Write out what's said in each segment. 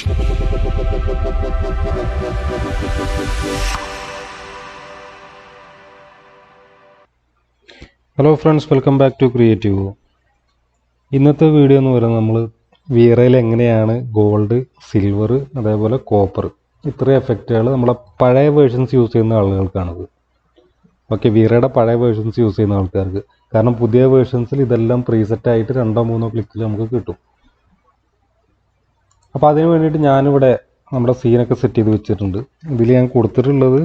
Hello friends, welcome back to creative. ഇന്നത്തെ video എന്ന് പറയുന്നത് നമ്മൾ VRAയിൽ എങ്ങനെയാണ് ഗോൾഡ്, സിൽവർ, അതേപോലെ കോപ്പർ ഇത്രയും എഫക്റ്റുകൾ നമ്മളെ പഴയ വേർഷൻസ് യൂസ് ചെയ്യുന്ന ആളുകൾക്കാണത്. ഓക്കെ, VRAയുടെ പഴയ വേർഷൻസ് യൂസ് ചെയ്യുന്ന ആൾക്കാർക്ക്. കാരണം പുതിയ വേർഷൻസിൽ ഇതെല്ലാം പ്രീസെറ്റ് ആയിട്ട് 2-3 ക്ലിക്കിൽ നമുക്ക് കിട്ടും. അപ്പോൾ അതിന് വേണ്ടിയിട്ട് ഞാനിവിടെ നമ്മുടെ സീനൊക്കെ സെറ്റ് ചെയ്ത് വെച്ചിട്ടുണ്ട്. ഇതിൽ ഞാൻ കൊടുത്തിട്ടുള്ളത്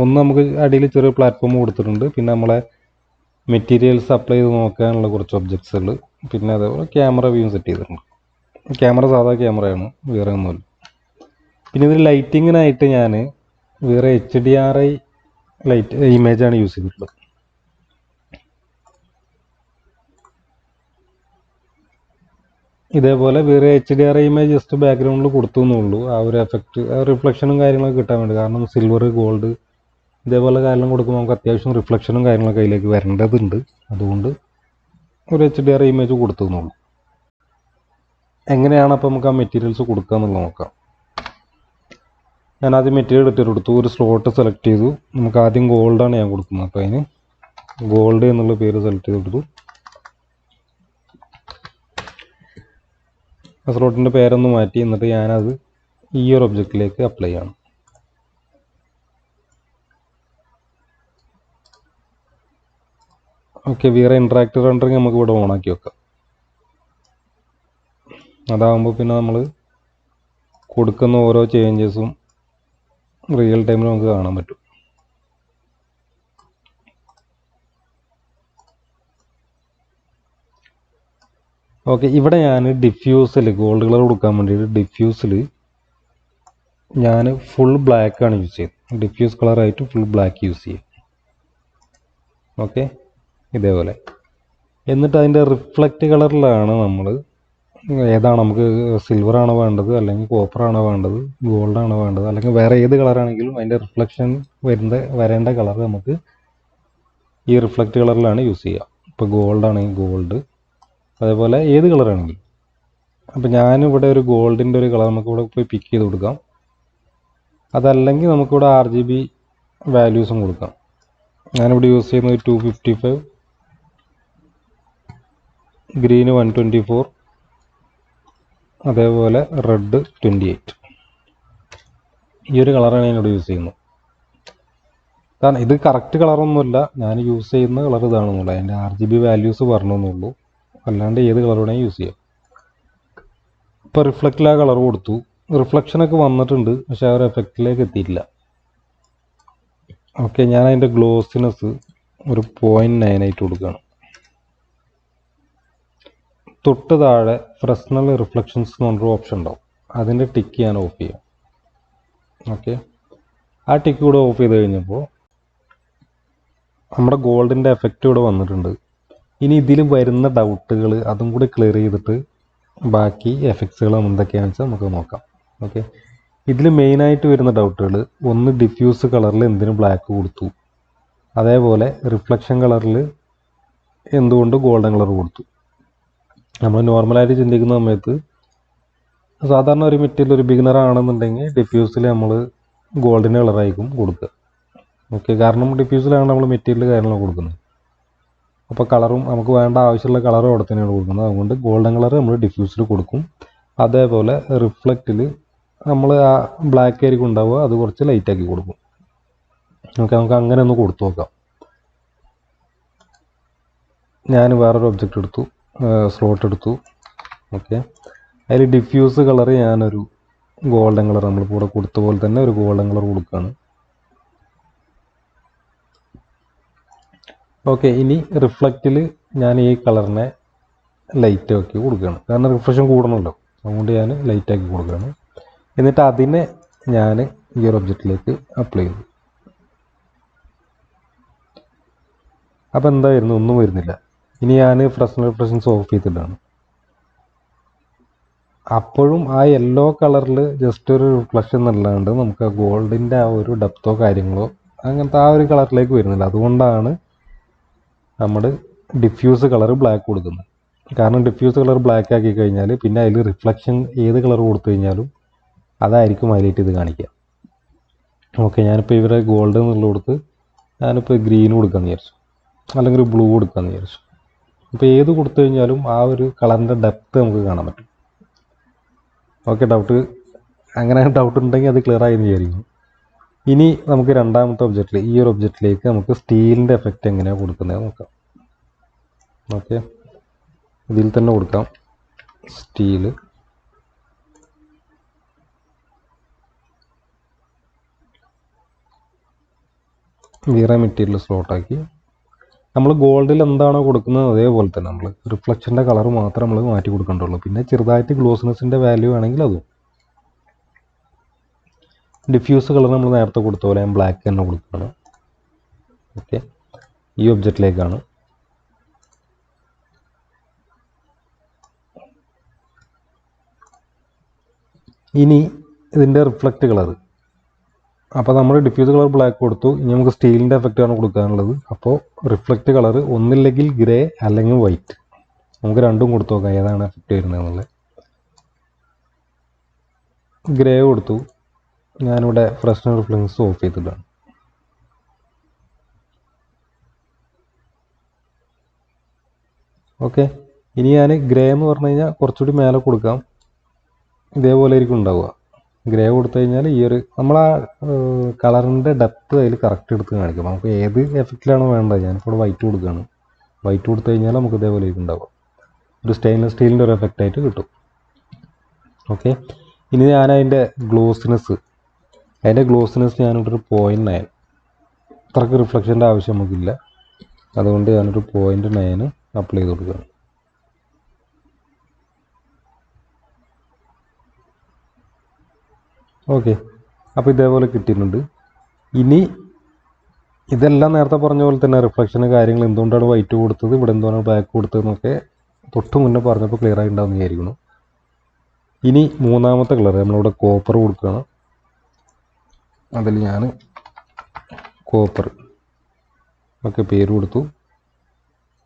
ഒന്ന്, നമുക്ക് അടിയിൽ ചെറിയ പ്ലാറ്റ്ഫോം കൊടുത്തിട്ടുണ്ട്. പിന്നെ നമ്മളെ മെറ്റീരിയൽസ് അപ്ലൈ ചെയ്ത് നോക്കാനുള്ള കുറച്ച് ഒബ്ജക്ട്സുകൾ, പിന്നെ അതേപോലെ ക്യാമറ വ്യൂവും സെറ്റ് ചെയ്തിട്ടുണ്ട്. ക്യാമറ സാധാ ക്യാമറയാണ്, വേറെ ഒന്നുമില്ല. പിന്നെ ഇതിൽ ലൈറ്റിങ്ങിനായിട്ട് ഞാൻ വേറെ HDRI ലൈറ്റ് ഇമേജാണ് യൂസ് ചെയ്തിട്ടുള്ളത്. ഇതേപോലെ വേറെ HDRI ഇമേജ് ജസ്റ്റ് ബാക്ക്ഗ്രൗണ്ടിൽ കൊടുത്തു എന്നുള്ളൂ. ആ ഒരു എഫക്റ്റ്, ആ റിഫ്ലക്ഷനും കാര്യങ്ങളൊക്കെ കിട്ടാൻ വേണ്ടി. കാരണം സിൽവർ, ഗോൾഡ് ഇതേപോലെ കാര്യം കൊടുക്കുമ്പോൾ നമുക്ക് അത്യാവശ്യം റിഫ്ലക്ഷനും കാര്യങ്ങളൊക്കെ അതിലേക്ക് വരേണ്ടതുണ്ട്. അതുകൊണ്ട് ഒരു HDRI ഇമേജ് കൊടുത്തു എന്നുള്ളൂ. എങ്ങനെയാണ് അപ്പോൾ നമുക്ക് ആ മെറ്റീരിയൽസ് കൊടുക്കുക എന്നുള്ളത് നോക്കാം. ഞാൻ ആദ്യം മെറ്റീരിയൽ എടുത്തെടുത്തു, ഒരു സ്ലോട്ട് സെലക്ട് ചെയ്തു. നമുക്ക് ആദ്യം ഗോൾഡാണ് ഞാൻ കൊടുക്കുന്നത്. അപ്പോൾ അതിന് ഗോൾഡ് എന്നുള്ള പേര് സെലക്ട് ചെയ്തെടുത്തു. ആ സ്ലോട്ടിൻ്റെ പേരൊന്ന് മാറ്റി. എന്നിട്ട് ഞാനത് ഈ ഒരു ഒബ്ജക്റ്റിലേക്ക് അപ്ലൈ ചെയ്യണം. ഓക്കെ, VRAY ഇൻട്രാക്റ്റീവ് റെൻഡറിങ് നമുക്ക് ഇവിടെ ഓണാക്കി വെക്കാം. അതാകുമ്പോൾ പിന്നെ നമ്മൾ കൊടുക്കുന്ന ഓരോ ചേഞ്ചസും റിയൽ ടൈമിൽ നമുക്ക് കാണാൻ പറ്റും. ഓക്കെ, ഇവിടെ ഞാൻ ഡിഫ്യൂസിൽ ഗോൾഡ് കളർ കൊടുക്കാൻ വേണ്ടിയിട്ട് ഡിഫ്യൂസിൽ ഞാൻ ഫുൾ ബ്ലാക്കാണ് യൂസ് ചെയ്യുന്നത്. ഡിഫ്യൂസ് കളറായിട്ട് ഫുൾ ബ്ലാക്ക് യൂസ് ചെയ്യും. ഓക്കെ, ഇതേപോലെ. എന്നിട്ട് അതിൻ്റെ റിഫ്ലക്റ്റ് കളറിലാണ് നമ്മൾ ഏതാണ് നമുക്ക് സിൽവറാണോ വേണ്ടത്, അല്ലെങ്കിൽ കോപ്പറാണോ വേണ്ടത്, ഗോൾഡാണോ വേണ്ടത്, അല്ലെങ്കിൽ വേറെ ഏത് കളറാണെങ്കിലും അതിൻ്റെ റിഫ്ലക്ഷൻ വരേണ്ട കളർ നമുക്ക് ഈ റിഫ്ലക്റ്റ് കളറിലാണ് യൂസ് ചെയ്യുക. ഇപ്പോൾ ഗോൾഡാണെങ്കിൽ ഗോൾഡ്, അതേപോലെ ഏത് കളറാണെങ്കിലും. അപ്പോൾ ഞാനിവിടെ ഒരു ഗോൾഡിൻ്റെ ഒരു കളർ നമുക്കിവിടെ പോയി പിക്ക് ചെയ്ത് കൊടുക്കാം. അതല്ലെങ്കിൽ നമുക്കിവിടെ RGB വാല്യൂസും കൊടുക്കാം. ഞാനിവിടെ യൂസ് ചെയ്യുന്നത് 255, ഗ്രീന് 124, അതേപോലെ റെഡ് 28. ഈ ഒരു കളറാണ് ഞാനിവിടെ യൂസ് ചെയ്യുന്നത്. കാരണം ഇത് കറക്റ്റ് കളറൊന്നുമില്ല, ഞാൻ യൂസ് ചെയ്യുന്ന കളർ ഇതാണെന്നുള്ളൂ. അതിൻ്റെ RGB വാല്യൂസ് പറഞ്ഞെന്നുള്ളൂ, അല്ലാണ്ട് ഏത് കളർ വേണമെങ്കിൽ യൂസ് ചെയ്യാം. ഇപ്പോൾ റിഫ്ലക്റ്റിൽ ആ കളർ കൊടുത്തു. റിഫ്ലക്ഷനൊക്കെ വന്നിട്ടുണ്ട്, പക്ഷെ ആ ഒരു എഫക്റ്റിലേക്ക് എത്തിയിട്ടില്ല. ഓക്കെ, ഞാൻ അതിൻ്റെ ഗ്ലോസിനെസ് ഒരു 0.9 ആയിട്ട് കൊടുക്കുകയാണ്. തൊട്ട് താഴെ ഫ്രസ്നൽ റിഫ്ലക്ഷൻസ് എന്ന് പറഞ്ഞൊരു ഓപ്ഷൻ ഉണ്ടാവും. അതിൻ്റെ ടിക്ക് ഞാൻ ഓഫ് ചെയ്യാം. ഓക്കെ, ആ ടിക്ക് കൂടെ ഓഫ് ചെയ്ത് കഴിഞ്ഞപ്പോൾ നമ്മുടെ ഗോൾഡിൻ്റെ എഫക്റ്റ് ഇവിടെ വന്നിട്ടുണ്ട്. ഇനി ഇതിൽ വരുന്ന ഡൗട്ടുകൾ അതും കൂടി ക്ലിയർ ചെയ്തിട്ട് ബാക്കി എഫക്ട്സുകൾ എന്തൊക്കെയാണെന്ന് വെച്ചാൽ നമുക്ക് നോക്കാം. ഓക്കെ, ഇതിൽ മെയിനായിട്ട് വരുന്ന ഡൗട്ടുകൾ, ഒന്ന് ഡിഫ്യൂസ് കളറിൽ എന്തിന് ബ്ലാക്ക് കൊടുത്തു, അതേപോലെ റിഫ്ലക്ഷൻ കളറിൽ എന്തുകൊണ്ട് ഗോൾഡൻ കളർ കൊടുത്തു. നമ്മൾ നോർമലായിട്ട് ചിന്തിക്കുന്ന സമയത്ത് സാധാരണ ഒരു മെറ്റീരിയൽ, ഒരു ബിഗിനർ ആണെന്നുണ്ടെങ്കിൽ ഡിഫ്യൂസിൽ നമ്മൾ ഗോൾഡിൻ്റെ കളറായിരിക്കും കൊടുക്കുക. ഓക്കെ, കാരണം ഡിഫ്യൂസിലാണ് നമ്മൾ മെറ്റീരിയൽ കാര്യങ്ങളൊക്കെ കൊടുക്കുന്നത്. അപ്പോൾ കളറും നമുക്ക് വേണ്ട ആവശ്യമുള്ള കളറും അവിടെ തന്നെയാണ് കൊടുക്കുന്നത്. അതുകൊണ്ട് ഗോൾഡൻ കളർ നമ്മൾ ഡിഫ്യൂസിൽ കൊടുക്കും. അതേപോലെ റിഫ്ലക്റ്റിൽ നമ്മൾ ആ ബ്ലാക്ക് ആയിരിക്കും ഉണ്ടാവുക, അത് കുറച്ച് ലൈറ്റാക്കി കൊടുക്കും. ഓക്കെ, നമുക്ക് അങ്ങനെ ഒന്ന് കൊടുത്തു നോക്കാം. ഞാൻ വേറൊരു ഒബ്ജക്റ്റ് എടുത്തു, സ്ലോട്ട് എടുത്തു. ഓക്കെ, അതിൽ ഡിഫ്യൂസ് കളർ ഞാനൊരു ഗോൾഡൻ കളർ, നമ്മളിപ്പോൾ ഇവിടെ കൊടുത്ത പോലെ തന്നെ ഒരു ഗോൾഡൻ കളർ കൊടുക്കുകയാണ്. ഓക്കെ, ഇനി റിഫ്ലക്റ്റിൽ ഞാൻ ഈ കളറിനെ ലൈറ്റ് ആക്കി കൊടുക്കുകയാണ്. കാരണം റിഫ്ലക്ഷൻ കൂടണമല്ലോ, അതുകൊണ്ട് ഞാൻ ലൈറ്റ് ആക്കി കൊടുക്കുകയാണ്. എന്നിട്ട് അതിനെ ഞാൻ ഈ ഒരു ഒബ്ജക്റ്റിലേക്ക് അപ്ലൈ ചെയ്തു. അപ്പോൾ എന്തായിരുന്നു, ഒന്നും വരുന്നില്ല. ഇനി ഞാൻ ഫ്രസ്നൽ റിഫ്ലക്ഷൻസ് ഓഫ് ചെയ്തിട്ടാണ്. അപ്പോഴും ആ യെല്ലോ കളറിൽ ജസ്റ്റ് ഒരു റിഫ്ലക്ഷൻ എന്നല്ലാണ്ട് നമുക്ക് ആ ഗോൾഡിൻ്റെ ആ ഒരു ഡെപ്തോ കാര്യങ്ങളോ അങ്ങനത്തെ ആ ഒരു കളറിലേക്ക് വരുന്നില്ല. അതുകൊണ്ടാണ് നമ്മൾ ഡിഫ്യൂസ് കളർ ബ്ലാക്ക് കൊടുക്കുന്നത്. കാരണം ഡിഫ്യൂസ് കളർ ബ്ലാക്ക് ആക്കി കഴിഞ്ഞാൽ പിന്നെ അതിൽ റിഫ്ലക്ഷൻ ഏത് കളർ കൊടുത്തു കഴിഞ്ഞാലും അതായിരിക്കും ഹൈലൈറ്റ് ചെയ്ത് കാണിക്കുക. ഓക്കെ, ഞാനിപ്പോൾ ഇവരെ ഗോൾഡ് എന്നുള്ള കൊടുത്ത് ഞാനിപ്പോൾ ഗ്രീൻ കൊടുക്കാമെന്ന് വിചാരിച്ചു, അല്ലെങ്കിൽ ഒരു ബ്ലൂ കൊടുക്കാമെന്ന് വിചാരിച്ചു. ഇപ്പോൾ ഏത് കൊടുത്തു കഴിഞ്ഞാലും ആ ഒരു കളറിൻ്റെ ഡെപ്ത്ത് നമുക്ക് കാണാൻ പറ്റും. ഓക്കെ, അങ്ങനെ ഡൗട്ട് ഉണ്ടെങ്കിൽ അത് ക്ലിയർ ആയെന്ന് വിചാരിക്കുന്നു. ഇനി നമുക്ക് രണ്ടാമത്തെ ഒബ്ജക്റ്റിൽ, ഈ ഒരു ഒബ്ജക്റ്റിലേക്ക് നമുക്ക് സ്റ്റീലിൻ്റെ എഫക്റ്റ് എങ്ങനെയാണ് കൊടുക്കുന്നത് നോക്കാം. ഓക്കെ, ഇതിൽ തന്നെ കൊടുക്കാം സ്റ്റീല്. VRAY മെറ്റീരിയൽ സ്ലോട്ടാക്കി നമ്മൾ ഗോൾഡിൽ എന്താണോ കൊടുക്കുന്നത് അതേപോലെ തന്നെ നമ്മൾ റിഫ്ലക്ഷൻ്റെ കളർ മാത്രം നമ്മൾ മാറ്റി കൊടുക്കേണ്ടുള്ളൂ. പിന്നെ ചെറുതായിട്ട് ഗ്ലോസിനെസ്സിൻ്റെ വാല്യൂ ആണെങ്കിൽ അതും. ഡിഫ്യൂസ് കളർ നമ്മൾ നേരത്തെ കൊടുത്ത പോലെ ഞാൻ ബ്ലാക്ക് തന്നെ കൊടുക്കുകയാണ്. ഓക്കെ, ഈ ഒബ്ജക്റ്റിലേക്കാണ്. ഇനി ഇതിൻ്റെ റിഫ്ലക്റ്റ് കളർ, അപ്പോൾ നമ്മൾ ഡിഫ്യൂസ് കളർ ബ്ലാക്ക് കൊടുത്തു. ഇനി നമുക്ക് സ്റ്റീലിൻ്റെ എഫക്റ്റാണ് കൊടുക്കാനുള്ളത്. അപ്പോൾ റിഫ്ലക്റ്റ് കളർ ഒന്നില്ലെങ്കിൽ ഗ്രേ അല്ലെങ്കിൽ വൈറ്റ്, നമുക്ക് രണ്ടും കൊടുത്തു നോക്കാം ഏതാണ് എഫക്റ്റ് വരുന്നതെന്നുള്ളത്. ഗ്രേ കൊടുത്തു. ഞാനിവിടെ ഫ്രഷ്നർ റിഫ്ലക്സ് ഓഫ് ചെയ്തിട്ടാണ്. ഓക്കെ, ഇനി ഞാൻ ഗ്രേ എന്ന് പറഞ്ഞു കഴിഞ്ഞാൽ കുറച്ചുകൂടി മേലെ കൊടുക്കാം. ഇതേപോലെ ആയിരിക്കും ഉണ്ടാവുക. ഗ്രേ കൊടുത്തു കഴിഞ്ഞാൽ ഈ ഒരു നമ്മൾ ആ കളറിൻ്റെ ഡെപ്ത്ത് അതിൽ കറക്റ്റ് എടുത്ത് കാണിക്കും. നമുക്ക് ഏത് എഫക്റ്റിലാണോ വേണ്ടത്, ഞാനിപ്പോൾ വൈറ്റ് കൊടുക്കുകയാണ്. വൈറ്റ് കൊടുത്തു കഴിഞ്ഞാൽ നമുക്ക് ഇതേപോലെ ആയിരിക്കും ഉണ്ടാവുക. ഒരു സ്റ്റെയിൻലെസ് സ്റ്റീലിൻ്റെ ഒരു എഫക്റ്റായിട്ട് കിട്ടും. ഓക്കെ, ഇനി ഞാൻ അതിൻ്റെ ഗ്ലോസിനെസ് ഞാനിവിടെ ഒരു 0.9, അത്രയ്ക്ക് റിഫ്ലക്ഷൻ്റെ ആവശ്യം നമുക്കില്ല. അതുകൊണ്ട് ഞാനൊരു 0.9 അപ്ലൈ ചെയ്ത് കൊടുക്കുകയാണ്. ഓക്കെ, അപ്പോൾ ഇതേപോലെ കിട്ടിയിട്ടുണ്ട്. ഇനി ഇതെല്ലാം നേരത്തെ പറഞ്ഞ പോലെ തന്നെ റിഫ്ലക്ഷന് കാര്യങ്ങൾ എന്തുകൊണ്ടാണ് വൈറ്റ് കൊടുത്തത്, ഇവിടെ എന്തുകൊണ്ടാണ് ബ്ലാക്ക് കൊടുത്തതെന്നൊക്കെ തൊട്ട് മുന്നേ പറഞ്ഞപ്പോൾ ക്ലിയർ ആയി ഉണ്ടാവുമെന്ന് വിചാരിക്കുന്നു. ഇനി മൂന്നാമത്തെ കളർ നമ്മളിവിടെ കോപ്പർ കൊടുക്കുകയാണ്. അതിൽ ഞാൻ കോപ്പർ ഒക്കെ പേര് കൊടുത്തു.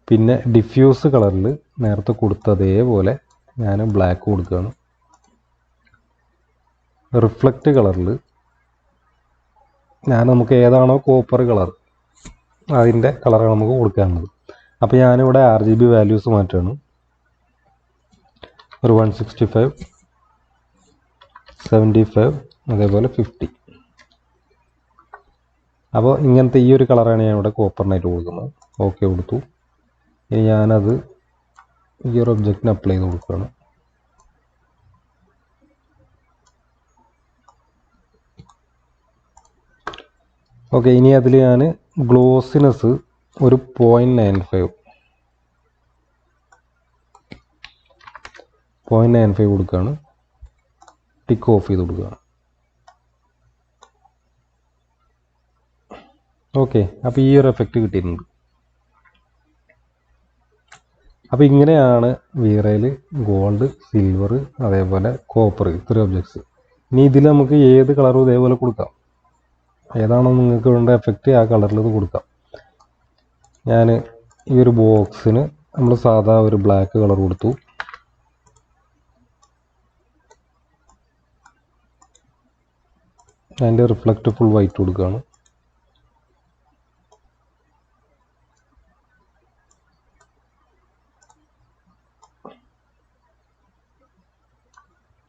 പിന്നെ ഡിഫ്യൂസ് കളറിൽ നേരത്തെ കൊടുത്ത അതേപോലെ ഞാൻ ബ്ലാക്ക് കൊടുക്കുകയാണ്. റിഫ്ലക്റ്റ് കളറിൽ നമുക്ക് ഏതാണോ കോപ്പർ കളർ അതിൻ്റെ കളറാണ് നമുക്ക് കൊടുക്കാനുള്ളത്. അപ്പോൾ ഞാനിവിടെ RGB വാല്യൂസ് മാറ്റുകയാണ്. ഒരു 165, 75, അതേപോലെ 50. അപ്പോൾ ഇങ്ങനത്തെ ഈ ഒരു കളറാണ് ഞാൻ ഇവിടെ കോപ്പറിനായിട്ട് കൊടുക്കുന്നത്. ഓക്കെ കൊടുത്തു. ഇനി ഞാനത് ഈ ഒരു ഒബ്ജക്റ്റിന് അപ്ലൈ ചെയ്ത് കൊടുക്കുകയാണ്. ഓക്കെ, ഇനി അതിൽ ഞാൻ ഗ്ലോസിനെസ് ഒരു 0.95 കൊടുക്കുകയാണ്. ടിക്ക് ഓഫ് ചെയ്ത് കൊടുക്കുകയാണ്. ഓക്കെ, അപ്പോൾ ഈ ഒരു എഫക്റ്റ് കിട്ടിയിട്ടുണ്ട്. അപ്പോൾ ഇങ്ങനെയാണ് VRAYൽ ഗോൾഡ്, സിൽവർ, അതേപോലെ കോപ്പർ, ഇത്രയും ഒബ്ജക്ട്സ്. ഇനി ഇതിൽ നമുക്ക് ഏത് കളറും ഇതേപോലെ കൊടുക്കാം. ഏതാണോ നിങ്ങൾക്ക് വേണ്ട എഫക്റ്റ് ആ കളറിൽ ഇത് കൊടുക്കാം. ഞാൻ ഈ ഒരു ബോക്സിന് നമ്മൾ സാധാ ഒരു ബ്ലാക്ക് കളർ കൊടുത്തു. അതിൻ്റെ റിഫ്ലക്റ്റ് ഫുൾ വൈറ്റ് കൊടുക്കുകയാണ്.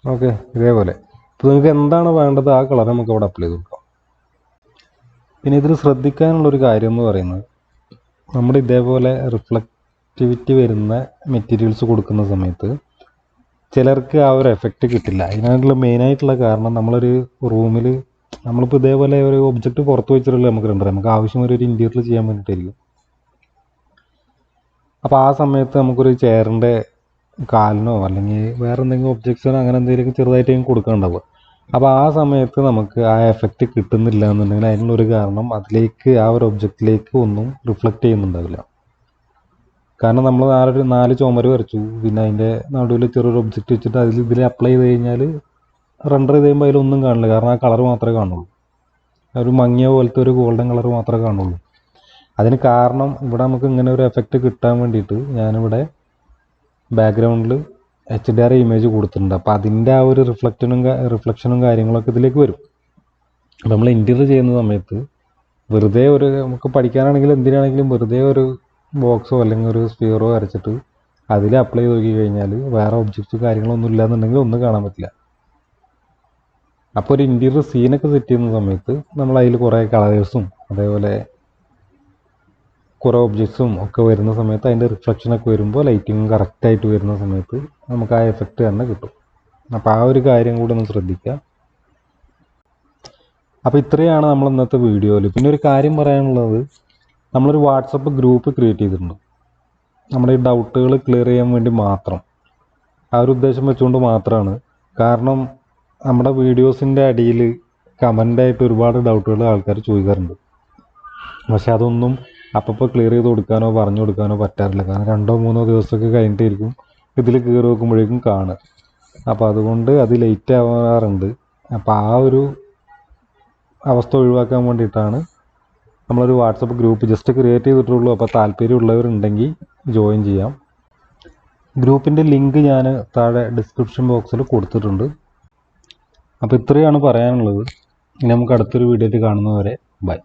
ഓക്കെ, ഇതേപോലെ. ഇപ്പോൾ നിങ്ങൾക്ക് എന്താണ് വേണ്ടത് ആ കളർ നമുക്ക് അവിടെ അപ്ലൈ ചെയ്ത് കൊടുക്കാം. പിന്നെ ഇതിൽ ശ്രദ്ധിക്കാനുള്ളൊരു കാര്യം എന്ന് പറയുന്നത്, നമ്മൾ ഇതേപോലെ റിഫ്ലക്റ്റിവിറ്റി വരുന്ന മെറ്റീരിയൽസ് കൊടുക്കുന്ന സമയത്ത് ചിലർക്ക് ആ ഒരു എഫക്റ്റ് കിട്ടില്ല. അതിനായിട്ടുള്ള മെയിനായിട്ടുള്ള കാരണം, നമ്മളൊരു റൂമിൽ നമ്മളിപ്പോൾ ഇതേപോലെ ഒരു ഒബ്ജക്റ്റ് പുറത്ത് വെച്ചിട്ടുള്ള നമുക്ക് ആവശ്യം ഒരു ഇൻറ്റീരിയർ ചെയ്യാൻ വേണ്ടിയിട്ടായിരിക്കും. അപ്പോൾ ആ സമയത്ത് നമുക്കൊരു ചെയറിൻ്റെ കാലിനോ അല്ലെങ്കിൽ വേറെ എന്തെങ്കിലും ഒബ്ജക്ട്സിനോ അങ്ങനെ എന്തെങ്കിലും ചെറുതായിട്ട് കൊടുക്കാനുണ്ടാവുക. അപ്പോൾ ആ സമയത്ത് നമുക്ക് ആ എഫക്റ്റ് കിട്ടുന്നില്ല എന്നുണ്ടെങ്കിൽ അതിനുള്ളൊരു കാരണം അതിലേക്ക് ആ ഒരു ഒബ്ജക്റ്റിലേക്ക് ഒന്നും റിഫ്ലക്റ്റ് ചെയ്യുന്നുണ്ടാവില്ല. കാരണം നമ്മൾ 4 ചുമര് വരച്ചു, പിന്നെ അതിൻ്റെ നടുവിൽ ചെറിയൊരു ഒബ്ജക്റ്റ് വെച്ചിട്ട് ഇതിൽ അപ്ലൈ ചെയ്ത് കഴിഞ്ഞാൽ റെൻഡർ ചെയ്ത് കഴിയുമ്പോൾ അതിലൊന്നും കാണില്ല. കാരണം ആ കളർ മാത്രമേ കാണുള്ളൂ, ഒരു മങ്ങിയ പോലത്തെ ഒരു ഗോൾഡൻ കളർ മാത്രമേ കാണുള്ളൂ. അതിന് കാരണം ഇവിടെ നമുക്ക് ഇങ്ങനെ ഒരു എഫക്റ്റ് കിട്ടാൻ വേണ്ടിയിട്ട് ഞാനിവിടെ ബാക്ക്ഗ്രൗണ്ടിൽ HDR ഇമേജ് കൊടുത്തിട്ടുണ്ട്. അപ്പോൾ അതിൻ്റെ ആ ഒരു റിഫ്ലക്ഷനും കാര്യങ്ങളൊക്കെ ഇതിലേക്ക് വരും. അപ്പോൾ നമ്മൾ ഇൻറ്റീരിയർ ചെയ്യുന്ന സമയത്ത് വെറുതെ നമുക്ക് പഠിക്കാനാണെങ്കിലും എന്തിനാണെങ്കിലും വെറുതെ ഒരു ബോക്സോ അല്ലെങ്കിൽ ഒരു സ്ഫിയറോ വരച്ചിട്ട് അതിൽ അപ്ലൈ ചെയ്ത് നോക്കി കഴിഞ്ഞാൽ വേറെ ഒബ്ജക്റ്റ്സ് കാര്യങ്ങളൊന്നും ഇല്ലാന്നുണ്ടെങ്കിൽ ഒന്നും കാണാൻ പറ്റില്ല. അപ്പോൾ ഒരു ഇൻറ്റീരിയർ സീനൊക്കെ സെറ്റ് ചെയ്യുന്ന സമയത്ത് നമ്മൾ അതിൽ കുറേ കളേഴ്സും അതേപോലെ കുറേ ഒബ്ജക്ട്സും ഒക്കെ വരുന്ന സമയത്ത് അതിൻ്റെ റിഫ്ലക്ഷനൊക്കെ വരുമ്പോൾ ലൈറ്റിങ്ങും കറക്റ്റായിട്ട് വരുന്ന സമയത്ത് നമുക്ക് ആ എഫക്റ്റ് തന്നെ കിട്ടും. അപ്പോൾ ആ ഒരു കാര്യം കൂടി ഒന്ന് ശ്രദ്ധിക്കുക. അപ്പോൾ ഇത്രയാണ് നമ്മൾ ഇന്നത്തെ വീഡിയോയിൽ. പിന്നെ ഒരു കാര്യം പറയാനുള്ളത്, നമ്മളൊരു വാട്സപ്പ് ഗ്രൂപ്പ് ക്രിയേറ്റ് ചെയ്തിട്ടുണ്ട് നമ്മുടെ ഈ ഡൗട്ടുകൾ ക്ലിയർ ചെയ്യാൻ വേണ്ടി മാത്രം. ആ ഒരു ഉദ്ദേശം വെച്ചുകൊണ്ട് മാത്രമാണ്. കാരണം നമ്മുടെ വീഡിയോസിൻ്റെ അടിയിൽ കമൻ്റായിട്ട് ഒരുപാട് ഡൗട്ടുകൾ ആൾക്കാർ ചോദിക്കാറുണ്ട്. പക്ഷെ അതൊന്നും അപ്പോൾ ക്ലിയർ ചെയ്ത് കൊടുക്കാനോ പറഞ്ഞു കൊടുക്കാനോ പറ്റാറില്ല. കാരണം 2-3 ദിവസമൊക്കെ കഴിഞ്ഞിട്ടായിരിക്കും ഇതിൽ കയറി നോക്കുമ്പോഴേക്കും കാണുക. അപ്പോൾ അതുകൊണ്ട് അത് ലേറ്റ് ആവാറുണ്ട്. അപ്പോൾ ആ ഒരു അവസ്ഥ ഒഴിവാക്കാൻ വേണ്ടിയിട്ടാണ് നമ്മളൊരു വാട്സപ്പ് ഗ്രൂപ്പ് ജസ്റ്റ് ക്രിയേറ്റ് ചെയ്തിട്ടുള്ളൂ. അപ്പോൾ താല്പര്യമുള്ളവരുണ്ടെങ്കിൽ ജോയിൻ ചെയ്യാം. ഗ്രൂപ്പിൻ്റെ ലിങ്ക് ഞാൻ താഴെ ഡിസ്ക്രിപ്ഷൻ ബോക്സിൽ കൊടുത്തിട്ടുണ്ട്. അപ്പോൾ ഇത്രയാണ് പറയാനുള്ളത്. ഇനി നമുക്ക് അടുത്തൊരു വീഡിയോയിൽ കാണുന്നവരെ ബൈ.